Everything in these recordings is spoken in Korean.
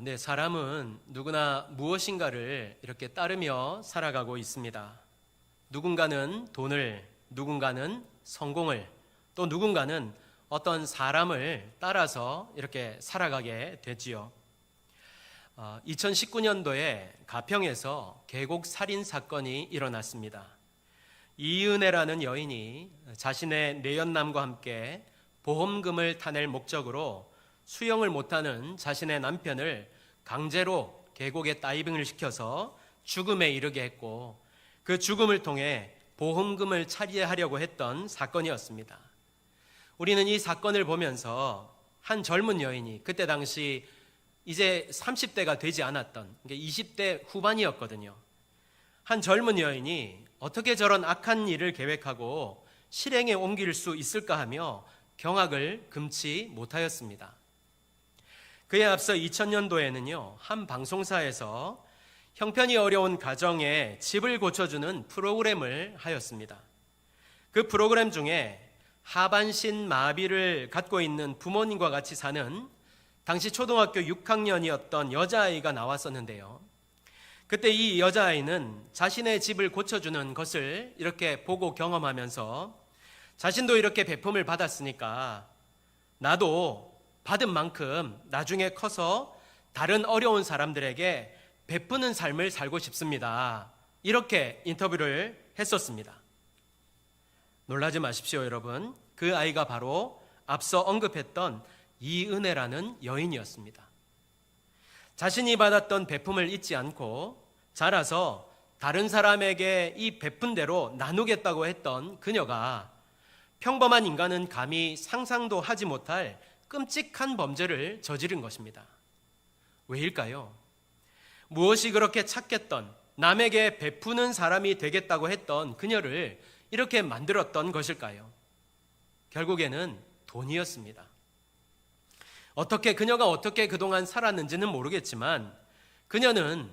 네, 사람은 누구나 무엇인가를 이렇게 따르며 살아가고 있습니다. 누군가는 돈을, 누군가는 성공을, 또 누군가는 어떤 사람을 따라서 이렇게 살아가게 되지요. 2019년도에 가평에서 계곡 살인 사건이 일어났습니다. 이은혜라는 여인이 자신의 내연남과 함께 보험금을 타낼 목적으로 수영을 못하는 자신의 남편을 강제로 계곡에 다이빙을 시켜서 죽음에 이르게 했고, 그 죽음을 통해 보험금을 차리하려고 했던 사건이었습니다. 우리는 이 사건을 보면서 한 젊은 여인이, 그때 당시 이제 30대가 되지 않았던 20대 후반이었거든요. 한 젊은 여인이 어떻게 저런 악한 일을 계획하고 실행에 옮길 수 있을까 하며 경악을 금치 못하였습니다. 그에 앞서 2000년도에는요, 한 방송사에서 형편이 어려운 가정에 집을 고쳐주는 프로그램을 하였습니다. 그 프로그램 중에 하반신 마비를 갖고 있는 부모님과 같이 사는 당시 초등학교 6학년이었던 여자아이가 나왔었는데요. 그때 이 여자아이는 자신의 집을 고쳐주는 것을 이렇게 보고 경험하면서 자신도 이렇게 베품을 받았으니까 나도 받은 만큼 나중에 커서 다른 어려운 사람들에게 베푸는 삶을 살고 싶습니다. 이렇게 인터뷰를 했었습니다. 놀라지 마십시오, 여러분. 그 아이가 바로 앞서 언급했던 이은혜라는 여인이었습니다. 자신이 받았던 베품을 잊지 않고 자라서 다른 사람에게 이 베푼 대로 나누겠다고 했던 그녀가 평범한 인간은 감히 상상도 하지 못할 끔찍한 범죄를 저지른 것입니다. 왜일까요? 무엇이 그렇게 착했던, 남에게 베푸는 사람이 되겠다고 했던 그녀를 이렇게 만들었던 것일까요? 결국에는 돈이었습니다. 그녀가 어떻게 그동안 살았는지는 모르겠지만 그녀는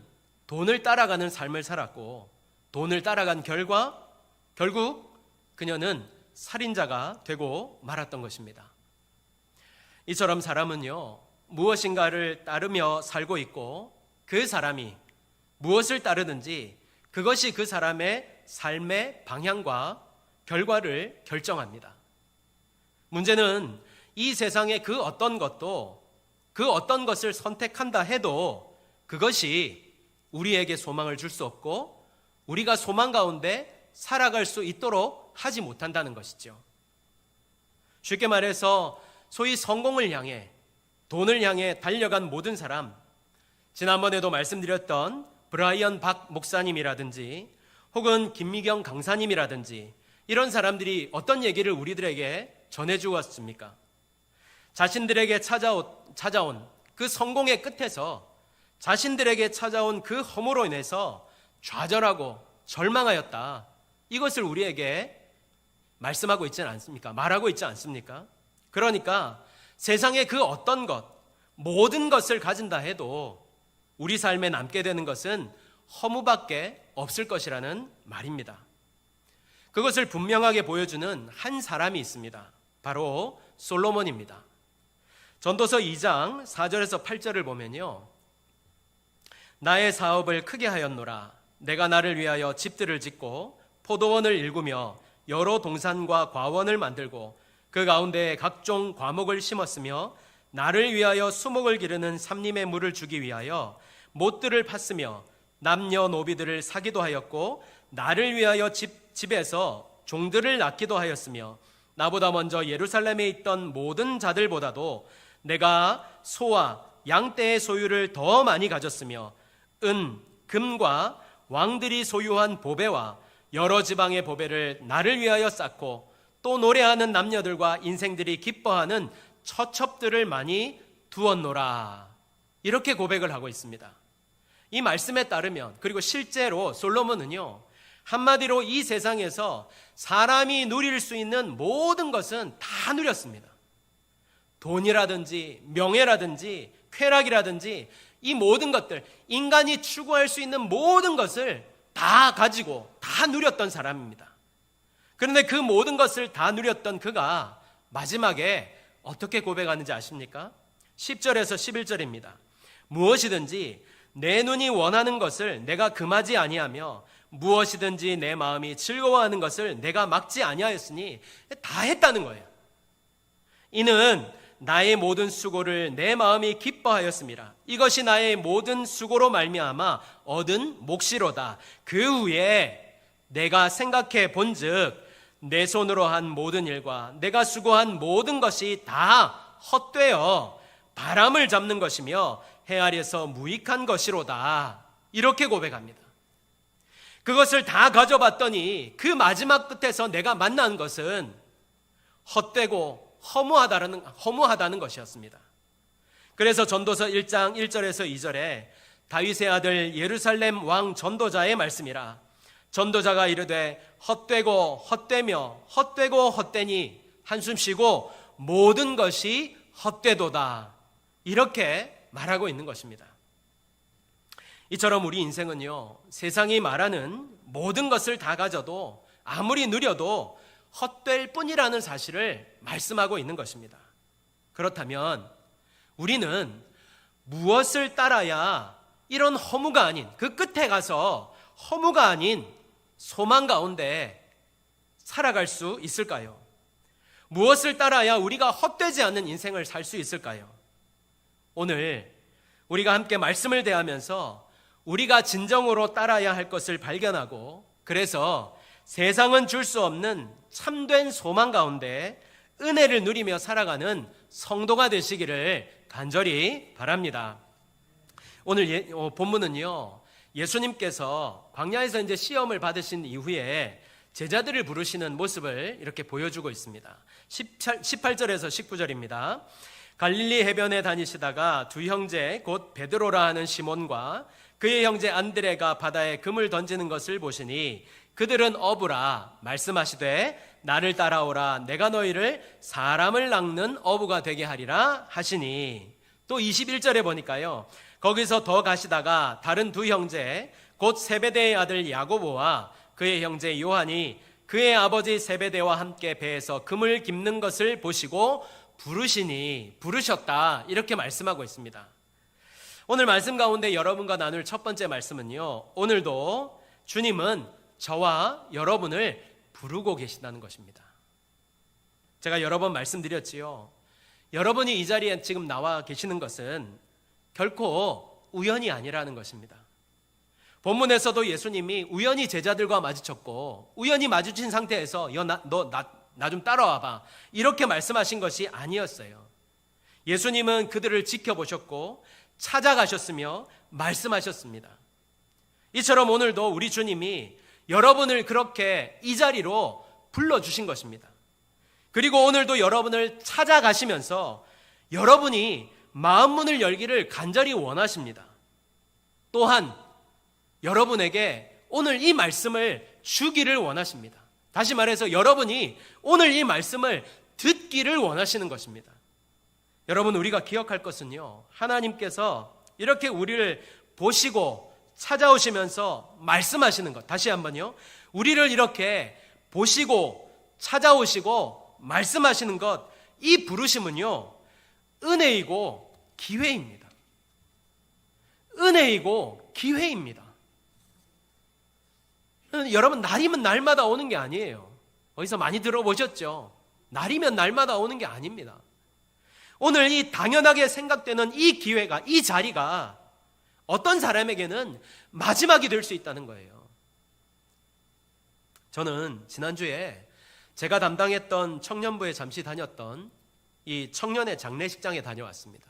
돈을 따라가는 삶을 살았고, 돈을 따라간 결국 그녀는 살인자가 되고 말았던 것입니다. 이처럼 사람은요, 무엇인가를 따르며 살고 있고, 그 사람이 무엇을 따르든지 그것이 그 사람의 삶의 방향과 결과를 결정합니다. 문제는 이 세상의 그 어떤 것을 선택한다 해도 그것이 우리에게 소망을 줄 수 없고 우리가 소망 가운데 살아갈 수 있도록 하지 못한다는 것이죠. 쉽게 말해서 소위 성공을 향해, 돈을 향해 달려간 모든 사람, 지난번에도 말씀드렸던 브라이언 박 목사님이라든지 혹은 김미경 강사님이라든지 이런 사람들이 어떤 얘기를 우리들에게 전해주었습니까? 자신들에게 찾아온 그 성공의 끝에서 자신들에게 찾아온 그 허무로 인해서 좌절하고 절망하였다. 이것을 우리에게 말씀하고 있지 않습니까? 말하고 있지 않습니까? 그러니까 세상의 그 어떤 것, 모든 것을 가진다 해도 우리 삶에 남게 되는 것은 허무밖에 없을 것이라는 말입니다. 그것을 분명하게 보여주는 한 사람이 있습니다. 바로 솔로몬입니다. 전도서 2장 4절에서 8절을 보면요, 나의 사업을 크게 하였노라. 내가 나를 위하여 집들을 짓고 포도원을 일구며 여러 동산과 과원을 만들고 그 가운데에 각종 과목을 심었으며 나를 위하여 수목을 기르는 삼림의 물을 주기 위하여 못들을 팠으며 남녀노비들을 사기도 하였고 나를 위하여 집에서 종들을 낳기도 하였으며 나보다 먼저 예루살렘에 있던 모든 자들보다도 내가 소와 양떼의 소유를 더 많이 가졌으며 은, 금과 왕들이 소유한 보배와 여러 지방의 보배를 나를 위하여 쌓고 또 노래하는 남녀들과 인생들이 기뻐하는 처첩들을 많이 두었노라. 이렇게 고백을 하고 있습니다. 이 말씀에 따르면, 그리고 실제로 솔로몬은요, 한마디로 이 세상에서 사람이 누릴 수 있는 모든 것은 다 누렸습니다. 돈이라든지 명예라든지 쾌락이라든지 이 모든 것들, 인간이 추구할 수 있는 모든 것을 다 가지고 다 누렸던 사람입니다. 그런데 그 모든 것을 다 누렸던 그가 마지막에 어떻게 고백하는지 아십니까? 10절에서 11절입니다. 무엇이든지 내 눈이 원하는 것을 내가 금하지 아니하며 무엇이든지 내 마음이 즐거워하는 것을 내가 막지 아니하였으니 다 했다는 거예요. 이는 나의 모든 수고를 내 마음이 기뻐하였습니다. 이것이 나의 모든 수고로 말미암아 얻은 몫이로다. 그 후에 내가 생각해 본즉 내 손으로 한 모든 일과 내가 수고한 모든 것이 다 헛되어 바람을 잡는 것이며 해 아래서 무익한 것이로다. 이렇게 고백합니다. 그것을 다 가져봤더니 그 마지막 끝에서 내가 만난 것은 헛되고 허무하다는 것이었습니다. 그래서 전도서 1장 1절에서 2절에 다윗의 아들 예루살렘 왕 전도자의 말씀이라. 전도자가 이르되 헛되고 헛되며 헛되고 헛되니 한숨 쉬고 모든 것이 헛되도다. 이렇게 말하고 있는 것입니다. 이처럼 우리 인생은요, 세상이 말하는 모든 것을 다 가져도 아무리 누려도 헛될 뿐이라는 사실을 말씀하고 있는 것입니다. 그렇다면 우리는 무엇을 따라야 이런 허무가 아닌, 그 끝에 가서 허무가 아닌 소망 가운데 살아갈 수 있을까요? 무엇을 따라야 우리가 헛되지 않는 인생을 살 수 있을까요? 오늘 우리가 함께 말씀을 대하면서 우리가 진정으로 따라야 할 것을 발견하고, 그래서 세상은 줄 수 없는 참된 소망 가운데 은혜를 누리며 살아가는 성도가 되시기를 간절히 바랍니다. 오늘 본문은요, 예수님께서 광야에서 이제 시험을 받으신 이후에 제자들을 부르시는 모습을 이렇게 보여주고 있습니다. 18절에서 19절입니다. 갈릴리 해변에 다니시다가 두 형제 곧 베드로라 하는 시몬과 그의 형제 안드레가 바다에 금을 던지는 것을 보시니 그들은 어부라 말씀하시되 나를 따라오라 내가 너희를 사람을 낚는 어부가 되게 하리라 하시니, 또 21절에 보니까요, 거기서 더 가시다가 다른 두 형제 곧 세베대의 아들 야고보와 그의 형제 요한이 그의 아버지 세베대와 함께 배에서 금을 깁는 것을 보시고 부르셨다, 이렇게 말씀하고 있습니다. 오늘 말씀 가운데 여러분과 나눌 첫 번째 말씀은요, 오늘도 주님은 저와 여러분을 부르고 계신다는 것입니다. 제가 여러 번 말씀드렸지요. 여러분이 이 자리에 지금 나와 계시는 것은 결코 우연이 아니라는 것입니다. 본문에서도 예수님이 우연히 제자들과 마주쳤고 우연히 마주친 상태에서 나 좀 따라와봐, 이렇게 말씀하신 것이 아니었어요. 예수님은 그들을 지켜보셨고 찾아가셨으며 말씀하셨습니다. 이처럼 오늘도 우리 주님이 여러분을 그렇게 이 자리로 불러주신 것입니다. 그리고 오늘도 여러분을 찾아가시면서 여러분이 마음문을 열기를 간절히 원하십니다. 또한 여러분에게 오늘 이 말씀을 주기를 원하십니다. 다시 말해서 여러분이 오늘 이 말씀을 듣기를 원하시는 것입니다. 여러분, 우리가 기억할 것은요, 하나님께서 이렇게 우리를 보시고 찾아오시면서 말씀하시는 것, 다시 한번요, 우리를 이렇게 보시고 찾아오시고 말씀하시는 것, 이 부르심은요 은혜이고 기회입니다. 은혜이고 기회입니다. 여러분, 날이면 날마다 오는 게 아니에요. 어디서 많이 들어보셨죠? 날이면 날마다 오는 게 아닙니다. 오늘 이 당연하게 생각되는 이 기회가, 이 자리가 어떤 사람에게는 마지막이 될 수 있다는 거예요. 저는 지난주에 제가 담당했던 청년부에 잠시 다녔던 이 청년의 장례식장에 다녀왔습니다.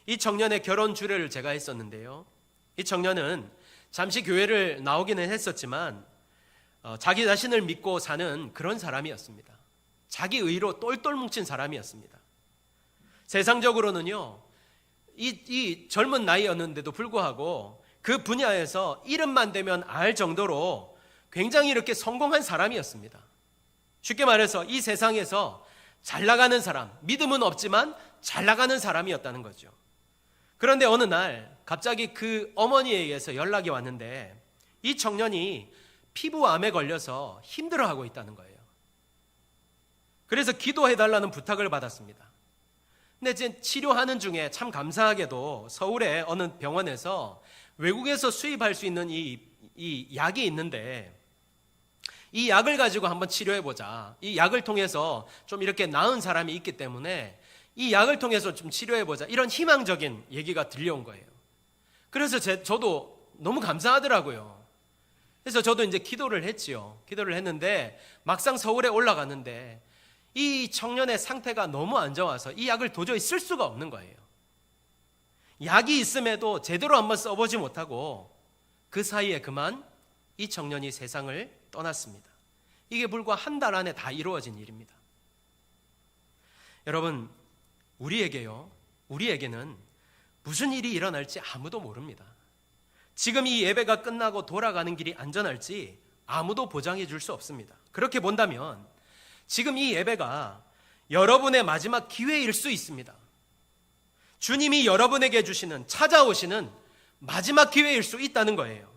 이 청년의 결혼 주례를 제가 했었는데요, 이 청년은 잠시 교회를 나오기는 했었지만 자기 자신을 믿고 사는 그런 사람이었습니다. 자기 의로 똘똘 뭉친 사람이었습니다. 세상적으로는요, 이 젊은 나이였는데도 불구하고 그 분야에서 이름만 대면 알 정도로 굉장히 이렇게 성공한 사람이었습니다. 쉽게 말해서 이 세상에서 잘 나가는 사람, 믿음은 없지만 잘 나가는 사람이었다는 거죠. 그런데 어느 날 갑자기 그 어머니에 의해서 연락이 왔는데 이 청년이 피부암에 걸려서 힘들어하고 있다는 거예요. 그래서 기도해달라는 부탁을 받았습니다. 근데 이제 치료하는 중에 참 감사하게도 서울의 어느 병원에서 외국에서 수입할 수 있는 이 약이 있는데, 이 약을 가지고 한번 치료해보자. 이 약을 통해서 좀 이렇게 나은 사람이 있기 때문에 이 약을 통해서 좀 치료해보자. 이런 희망적인 얘기가 들려온 거예요. 그래서 저도 너무 감사하더라고요. 그래서 저도 이제 기도를 했지요. 기도를 했는데 막상 서울에 올라갔는데 이 청년의 상태가 너무 안 좋아서 이 약을 도저히 쓸 수가 없는 거예요. 약이 있음에도 제대로 한번 써보지 못하고 그 사이에 그만 이 청년이 세상을 떠났습니다. 이게 불과 한 달 안에 다 이루어진 일입니다. 여러분, 우리에게는 무슨 일이 일어날지 아무도 모릅니다. 지금 이 예배가 끝나고 돌아가는 길이 안전할지 아무도 보장해 줄 수 없습니다. 그렇게 본다면 지금 이 예배가 여러분의 마지막 기회일 수 있습니다. 주님이 여러분에게 주시는, 찾아오시는 마지막 기회일 수 있다는 거예요.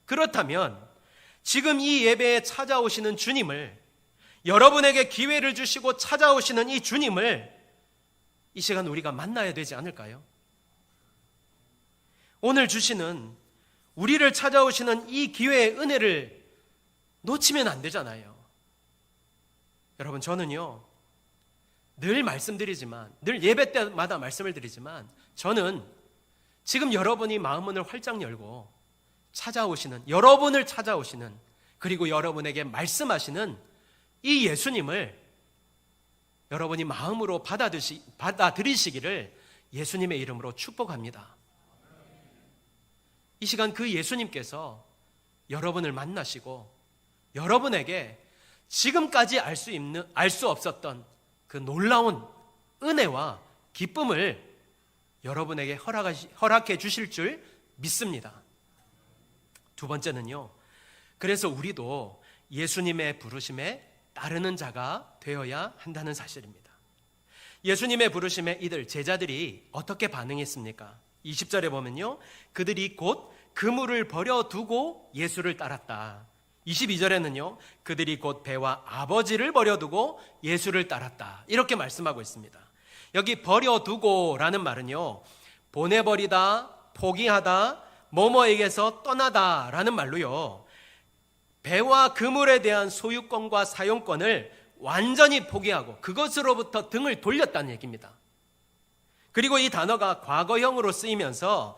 그렇다면 지금 이 예배에 찾아오시는 주님을, 여러분에게 기회를 주시고 찾아오시는 이 주님을 이 시간 우리가 만나야 되지 않을까요? 오늘 주시는, 우리를 찾아오시는 이 기회의 은혜를 놓치면 안 되잖아요. 여러분, 저는요, 늘 말씀드리지만, 늘 예배 때마다 말씀을 드리지만, 저는 지금 여러분이 마음문을 활짝 열고 찾아오시는, 여러분을 찾아오시는, 그리고 여러분에게 말씀하시는 이 예수님을 여러분이 마음으로 받아들이시기를 예수님의 이름으로 축복합니다. 이 시간 그 예수님께서 여러분을 만나시고 여러분에게 지금까지 알 수 없었던 그 놀라운 은혜와 기쁨을 여러분에게 허락해 주실 줄 믿습니다. 두 번째는요, 그래서 우리도 예수님의 부르심에 따르는 자가 되어야 한다는 사실입니다. 예수님의 부르심에 이들 제자들이 어떻게 반응했습니까? 20절에 보면요, 그들이 곧 그물을 버려두고 예수를 따랐다. 22절에는요, 그들이 곧 배와 아버지를 버려두고 예수를 따랐다. 이렇게 말씀하고 있습니다. 여기 버려두고라는 말은요, 보내버리다, 포기하다, 뭐뭐에게서 떠나다라는 말로요, 배와 그물에 대한 소유권과 사용권을 완전히 포기하고 그것으로부터 등을 돌렸다는 얘기입니다. 그리고 이 단어가 과거형으로 쓰이면서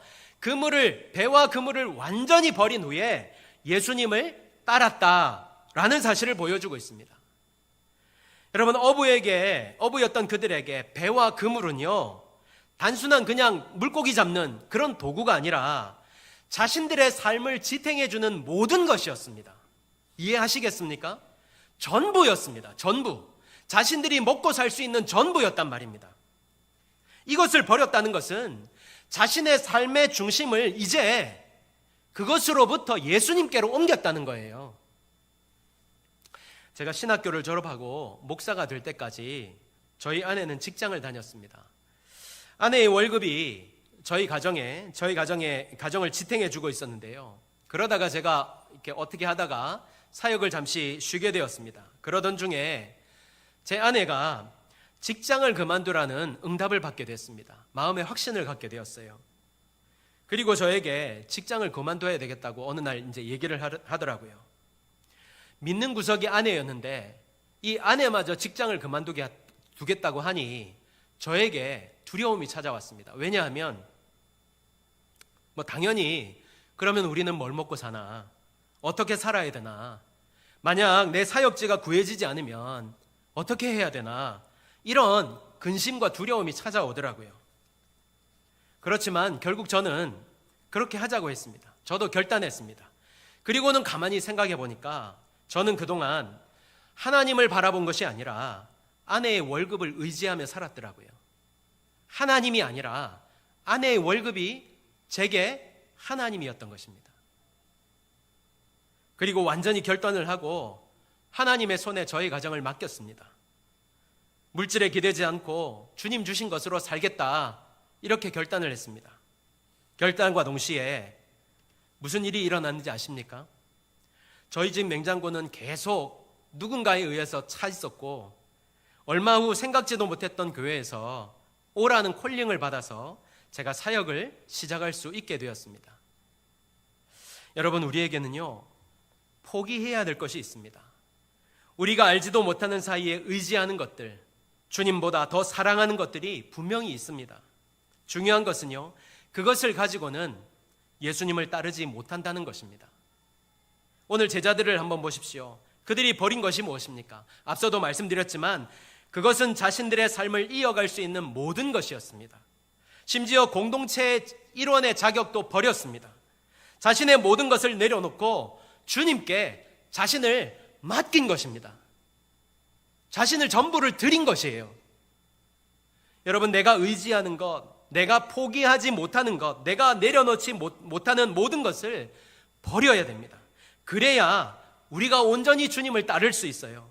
배와 그물을 완전히 버린 후에 예수님을 따랐다라는 사실을 보여주고 있습니다. 여러분, 어부였던 그들에게 배와 그물은요, 단순한 그냥 물고기 잡는 그런 도구가 아니라 자신들의 삶을 지탱해주는 모든 것이었습니다. 이해하시겠습니까? 전부였습니다. 전부. 자신들이 먹고 살 수 있는 전부였단 말입니다. 이것을 버렸다는 것은 자신의 삶의 중심을 이제 그것으로부터 예수님께로 옮겼다는 거예요. 제가 신학교를 졸업하고 목사가 될 때까지 저희 아내는 직장을 다녔습니다. 아내의 월급이 저희 가정을 지탱해 주고 있었는데요. 그러다가 제가 이렇게 어떻게 하다가 사역을 잠시 쉬게 되었습니다. 그러던 중에 제 아내가 직장을 그만두라는 응답을 받게 됐습니다. 마음의 확신을 갖게 되었어요. 그리고 저에게 직장을 그만둬야 되겠다고 어느 날 이제 얘기를 하더라고요. 믿는 구석이 아내였는데 이 아내마저 직장을 그만두겠다고 하니 저에게 두려움이 찾아왔습니다. 왜냐하면 당연히 그러면 우리는 뭘 먹고 사나? 어떻게 살아야 되나? 만약 내 사역지가 구해지지 않으면 어떻게 해야 되나? 이런 근심과 두려움이 찾아오더라고요. 그렇지만 결국 저는 그렇게 하자고 했습니다. 저도 결단했습니다. 그리고는 가만히 생각해 보니까 저는 그동안 하나님을 바라본 것이 아니라 아내의 월급을 의지하며 살았더라고요. 하나님이 아니라 아내의 월급이 제게 하나님이었던 것입니다. 그리고 완전히 결단을 하고 하나님의 손에 저희 가정을 맡겼습니다. 물질에 기대지 않고 주님 주신 것으로 살겠다, 이렇게 결단을 했습니다. 결단과 동시에 무슨 일이 일어났는지 아십니까? 저희 집 냉장고는 계속 누군가에 의해서 차 있었고 얼마 후 생각지도 못했던 교회에서 오라는 콜링을 받아서 제가 사역을 시작할 수 있게 되었습니다. 여러분, 우리에게는요, 포기해야 될 것이 있습니다. 우리가 알지도 못하는 사이에 의지하는 것들, 주님보다 더 사랑하는 것들이 분명히 있습니다. 중요한 것은요, 그것을 가지고는 예수님을 따르지 못한다는 것입니다. 오늘 제자들을 한번 보십시오. 그들이 버린 것이 무엇입니까? 앞서도 말씀드렸지만 그것은 자신들의 삶을 이어갈 수 있는 모든 것이었습니다. 심지어 공동체의 일원의 자격도 버렸습니다. 자신의 모든 것을 내려놓고 주님께 자신을 맡긴 것입니다. 자신을 전부를 드린 것이에요. 여러분, 내가 의지하는 것, 내가 포기하지 못하는 것, 내가 내려놓지 못하는 모든 것을 버려야 됩니다. 그래야 우리가 온전히 주님을 따를 수 있어요.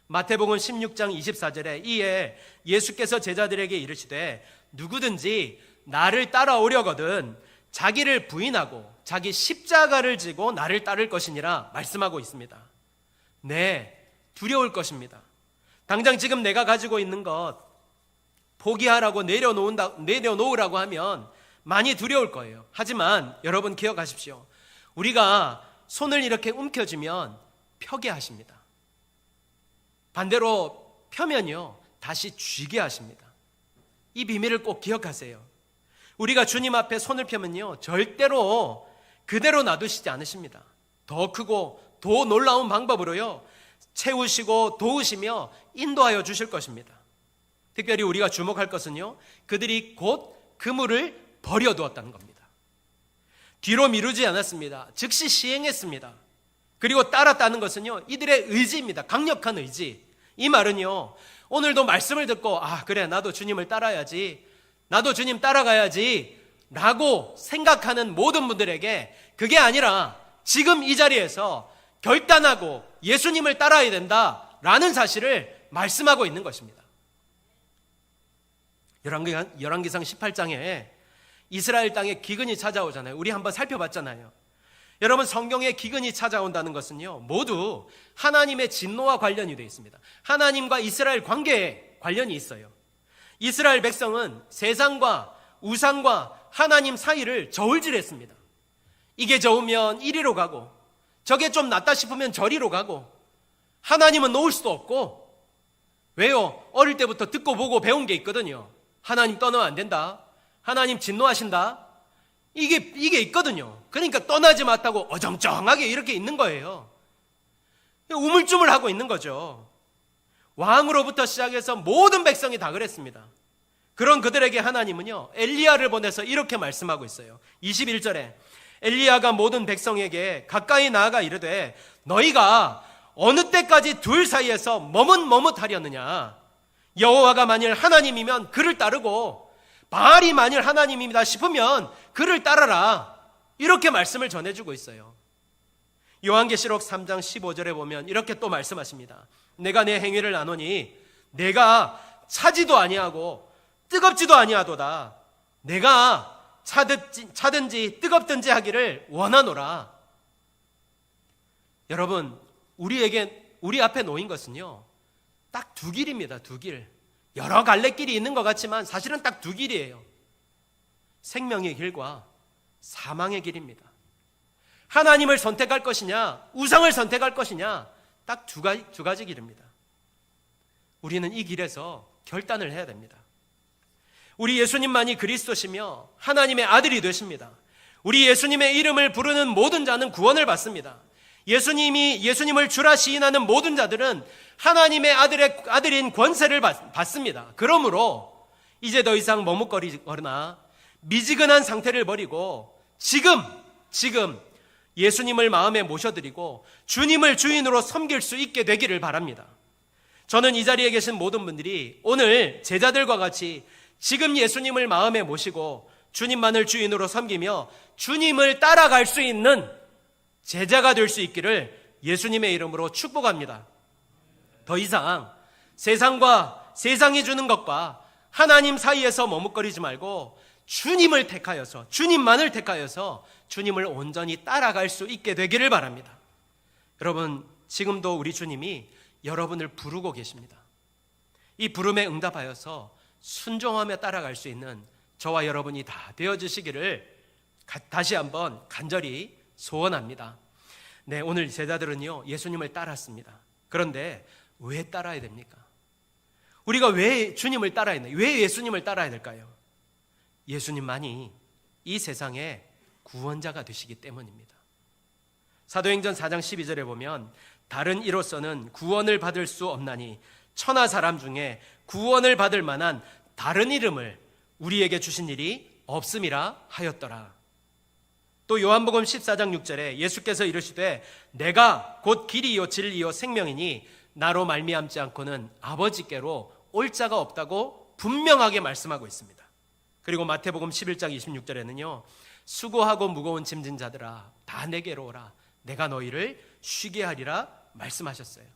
마태복음 16장 24절에 이에 예수께서 제자들에게 이르시되 누구든지 나를 따라오려거든 자기를 부인하고 자기 십자가를 지고 나를 따를 것이니라 말씀하고 있습니다. 네, 두려울 것입니다. 당장 지금 내가 가지고 있는 것 포기하라고 내려놓으라고 하면 많이 두려울 거예요. 하지만 여러분 기억하십시오. 우리가 손을 이렇게 움켜쥐면 펴게 하십니다. 반대로 펴면요, 다시 쥐게 하십니다. 이 비밀을 꼭 기억하세요. 우리가 주님 앞에 손을 펴면요, 절대로 그대로 놔두시지 않으십니다. 더 크고 더 놀라운 방법으로요, 채우시고 도우시며 인도하여 주실 것입니다. 특별히 우리가 주목할 것은요, 그들이 곧 그물을 버려두었다는 겁니다. 뒤로 미루지 않았습니다. 즉시 시행했습니다. 그리고 따랐다는 것은요, 이들의 의지입니다. 강력한 의지. 이 말은요, 오늘도 말씀을 듣고 그래, 나도 주님을 따라야지, 나도 주님 따라가야지 라고 생각하는 모든 분들에게 그게 아니라 지금 이 자리에서 결단하고 예수님을 따라야 된다라는 사실을 말씀하고 있는 것입니다. 열왕기상 18장에 이스라엘 땅에 기근이 찾아오잖아요. 우리 한번 살펴봤잖아요. 여러분, 성경에 기근이 찾아온다는 것은요, 모두 하나님의 진노와 관련이 되어 있습니다. 하나님과 이스라엘 관계에 관련이 있어요. 이스라엘 백성은 세상과 우상과 하나님 사이를 저울질했습니다. 이게 좋으면 이리로 가고 저게 좀 낫다 싶으면 저리로 가고 하나님은 놓을 수도 없고. 왜요? 어릴 때부터 듣고 보고 배운 게 있거든요. 하나님 떠나면 안 된다, 하나님 진노하신다, 이게 있거든요. 그러니까 떠나지 못하고 어정쩡하게 이렇게 있는 거예요. 우물쭈물하고 있는 거죠. 왕으로부터 시작해서 모든 백성이 다 그랬습니다. 그런 그들에게 하나님은요, 엘리야를 보내서 이렇게 말씀하고 있어요. 21절에 엘리야가 모든 백성에게 가까이 나아가 이르되 너희가 어느 때까지 둘 사이에서 머뭇머뭇하려느냐. 여호와가 만일 하나님이면 그를 따르고 바알이 만일 하나님이다 싶으면 그를 따라라. 이렇게 말씀을 전해주고 있어요. 요한계시록 3장 15절에 보면 이렇게 또 말씀하십니다. 내가 내 행위를 아노니 내가 차지도 아니하고 뜨겁지도 아니하도다. 내가 차든지 뜨겁든지 하기를 원하노라. 여러분, 우리 앞에 놓인 것은요, 딱 두 길입니다. 두 길. 여러 갈래길이 있는 것 같지만 사실은 딱 두 길이에요. 생명의 길과 사망의 길입니다. 하나님을 선택할 것이냐, 우상을 선택할 것이냐, 딱 두 가지 길입니다. 우리는 이 길에서 결단을 해야 됩니다. 우리 예수님만이 그리스도시며 하나님의 아들이 되십니다. 우리 예수님의 이름을 부르는 모든 자는 구원을 받습니다. 예수님을 주라 시인하는 모든 자들은 하나님의 아들인 권세를 받습니다. 그러므로 이제 더 이상 머뭇거리거나 미지근한 상태를 버리고 지금 예수님을 마음에 모셔드리고 주님을 주인으로 섬길 수 있게 되기를 바랍니다. 저는 이 자리에 계신 모든 분들이 오늘 제자들과 같이 지금 예수님을 마음에 모시고 주님만을 주인으로 섬기며 주님을 따라갈 수 있는 제자가 될 수 있기를 예수님의 이름으로 축복합니다. 더 이상 세상과 세상이 주는 것과 하나님 사이에서 머뭇거리지 말고 주님을 택하여서, 주님만을 택하여서 주님을 온전히 따라갈 수 있게 되기를 바랍니다. 여러분, 지금도 우리 주님이 여러분을 부르고 계십니다. 이 부름에 응답하여서 순종하며 따라갈 수 있는 저와 여러분이 다 되어주시기를 다시 한번 간절히 소원합니다. 네, 오늘 제자들은요 예수님을 따랐습니다. 그런데 왜 따라야 됩니까? 우리가 왜 주님을 따라야 되나요? 왜 예수님을 따라야 될까요? 예수님만이 이 세상의 구원자가 되시기 때문입니다. 사도행전 4장 12절에 보면 다른 이로서는 구원을 받을 수 없나니 천하 사람 중에 구원을 받을 만한 다른 이름을 우리에게 주신 일이 없음이라 하였더라. 또 요한복음 14장 6절에 예수께서 이르시되 내가 곧 길이요 진리요 생명이니 나로 말미암지 않고는 아버지께로 올 자가 없다고 분명하게 말씀하고 있습니다. 그리고 마태복음 11장 26절에는요 수고하고 무거운 짐진 자들아 다 내게로 오라 내가 너희를 쉬게 하리라 말씀하셨어요.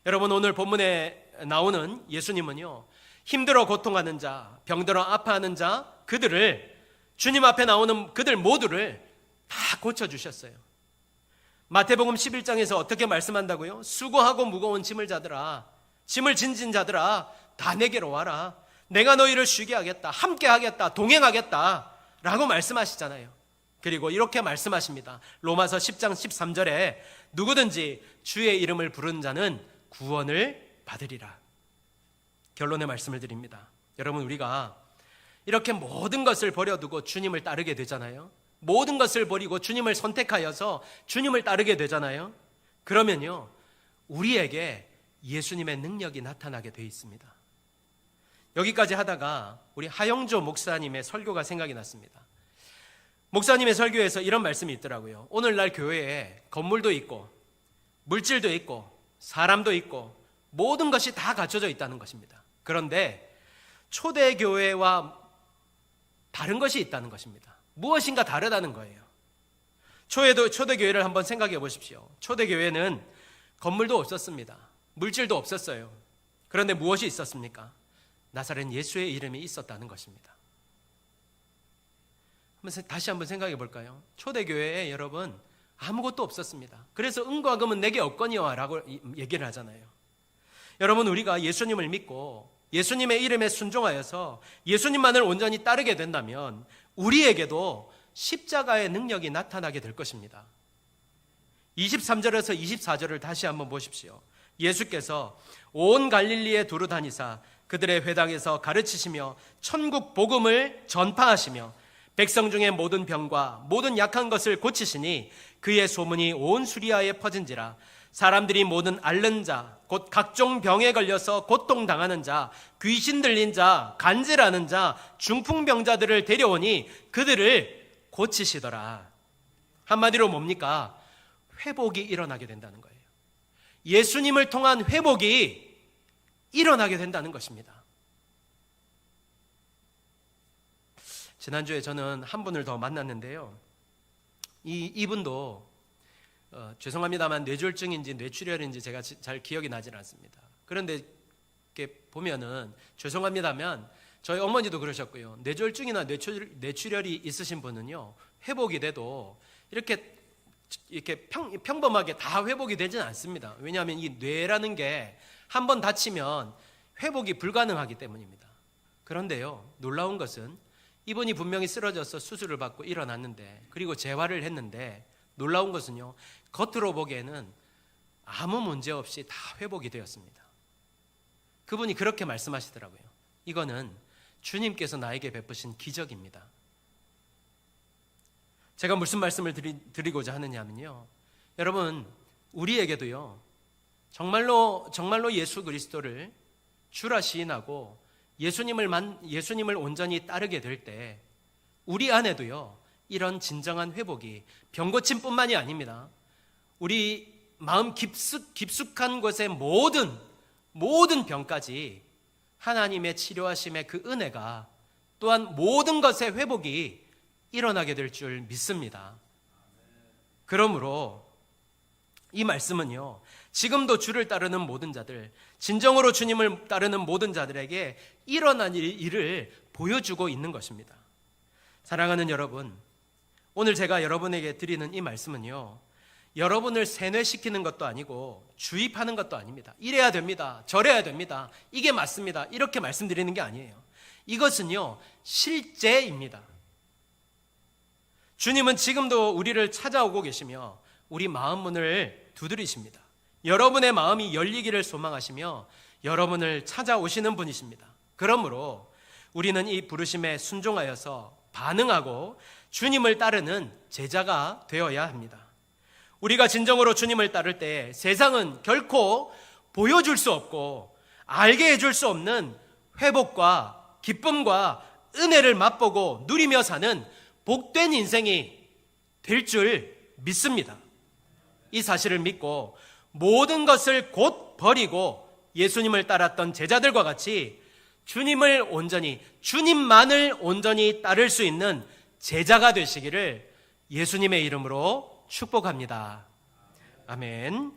여러분, 오늘 본문에 나오는 예수님은요 힘들어 고통하는 자, 병들어 아파하는 자, 그들을 주님 앞에 나오는 그들 모두를 다 고쳐주셨어요. 마태복음 11장에서 어떻게 말씀한다고요? 수고하고 무거운 짐을 자들아, 짐을 진진 자들아 다 내게로 와라. 내가 너희를 쉬게 하겠다. 함께 하겠다. 동행하겠다 라고 말씀하시잖아요. 그리고 이렇게 말씀하십니다. 로마서 10장 13절에 누구든지 주의 이름을 부르는 자는 구원을 받으리라. 결론의 말씀을 드립니다. 여러분, 우리가 이렇게 모든 것을 버려두고 주님을 따르게 되잖아요. 모든 것을 버리고 주님을 선택하여서 주님을 따르게 되잖아요. 그러면요 우리에게 예수님의 능력이 나타나게 돼 있습니다. 여기까지 하다가 우리 하영조 목사님의 설교가 생각이 났습니다. 목사님의 설교에서 이런 말씀이 있더라고요. 오늘날 교회에 건물도 있고 물질도 있고 사람도 있고 모든 것이 다 갖춰져 있다는 것입니다. 그런데 초대교회와 다른 것이 있다는 것입니다. 무엇인가 다르다는 거예요. 초대교회를 한번 생각해 보십시오. 초대교회는 건물도 없었습니다. 물질도 없었어요. 그런데 무엇이 있었습니까? 나사렛 예수의 이름이 있었다는 것입니다. 다시 한번 생각해 볼까요? 초대교회에 여러분 아무것도 없었습니다. 그래서 은과 금은 내게 없거니와 라고 얘기를 하잖아요. 여러분, 우리가 예수님을 믿고 예수님의 이름에 순종하여서 예수님만을 온전히 따르게 된다면 우리에게도 십자가의 능력이 나타나게 될 것입니다. 23절에서 24절을 다시 한번 보십시오. 예수께서 온 갈릴리에 두루 다니사 그들의 회당에서 가르치시며 천국 복음을 전파하시며 백성 중에 모든 병과 모든 약한 것을 고치시니 그의 소문이 온 수리아에 퍼진지라. 사람들이 모든 앓는 자, 곧 각종 병에 걸려서 고통당하는 자, 귀신 들린 자, 간질하는 자, 중풍병자들을 데려오니 그들을 고치시더라. 한마디로 뭡니까? 회복이 일어나게 된다는 거예요. 예수님을 통한 회복이 일어나게 된다는 것입니다. 지난주에 저는 한 분을 더 만났는데요. 이분도 죄송합니다만 뇌졸중인지 뇌출혈인지 제가 잘 기억이 나질 않습니다. 그런데 이렇게 보면은 죄송합니다만 저희 어머니도 그러셨고요. 뇌졸중이나 뇌출혈이 있으신 분은요 회복이 돼도 이렇게 평범하게 다 회복이 되지는 않습니다. 왜냐하면 이 뇌라는 게 한번 다치면 회복이 불가능하기 때문입니다. 그런데요 놀라운 것은 이분이 분명히 쓰러져서 수술을 받고 일어났는데 그리고 재활을 했는데 놀라운 것은요 겉으로 보기에는 아무 문제 없이 다 회복이 되었습니다. 그분이 그렇게 말씀하시더라고요. 이거는 주님께서 나에게 베푸신 기적입니다. 제가 무슨 말씀을 드리고자 하느냐면요, 여러분 우리에게도요 정말로 예수 그리스도를 주라 시인하고 예수님을 온전히 따르게 될 때 우리 안에도요 이런 진정한 회복이 병고침뿐만이 아닙니다. 우리 마음 깊숙한 곳의 모든 병까지 하나님의 치료하심의 그 은혜가 또한 모든 것의 회복이 일어나게 될 줄 믿습니다. 그러므로 이 말씀은요 지금도 주를 따르는 모든 자들, 진정으로 주님을 따르는 모든 자들에게 일어난 일을 보여주고 있는 것입니다. 사랑하는 여러분, 오늘 제가 여러분에게 드리는 이 말씀은요 여러분을 세뇌시키는 것도 아니고 주입하는 것도 아닙니다. 이래야 됩니다. 저래야 됩니다. 이게 맞습니다. 이렇게 말씀드리는 게 아니에요. 이것은요, 실제입니다. 주님은 지금도 우리를 찾아오고 계시며 우리 마음 문을 두드리십니다. 여러분의 마음이 열리기를 소망하시며 여러분을 찾아오시는 분이십니다. 그러므로 우리는 이 부르심에 순종하여서 반응하고 주님을 따르는 제자가 되어야 합니다. 우리가 진정으로 주님을 따를 때 세상은 결코 보여줄 수 없고 알게 해줄 수 없는 회복과 기쁨과 은혜를 맛보고 누리며 사는 복된 인생이 될 줄 믿습니다. 이 사실을 믿고 모든 것을 곧 버리고 예수님을 따랐던 제자들과 같이 주님을 온전히, 주님만을 온전히 따를 수 있는 제자가 되시기를 예수님의 이름으로 축복합니다. 아멘.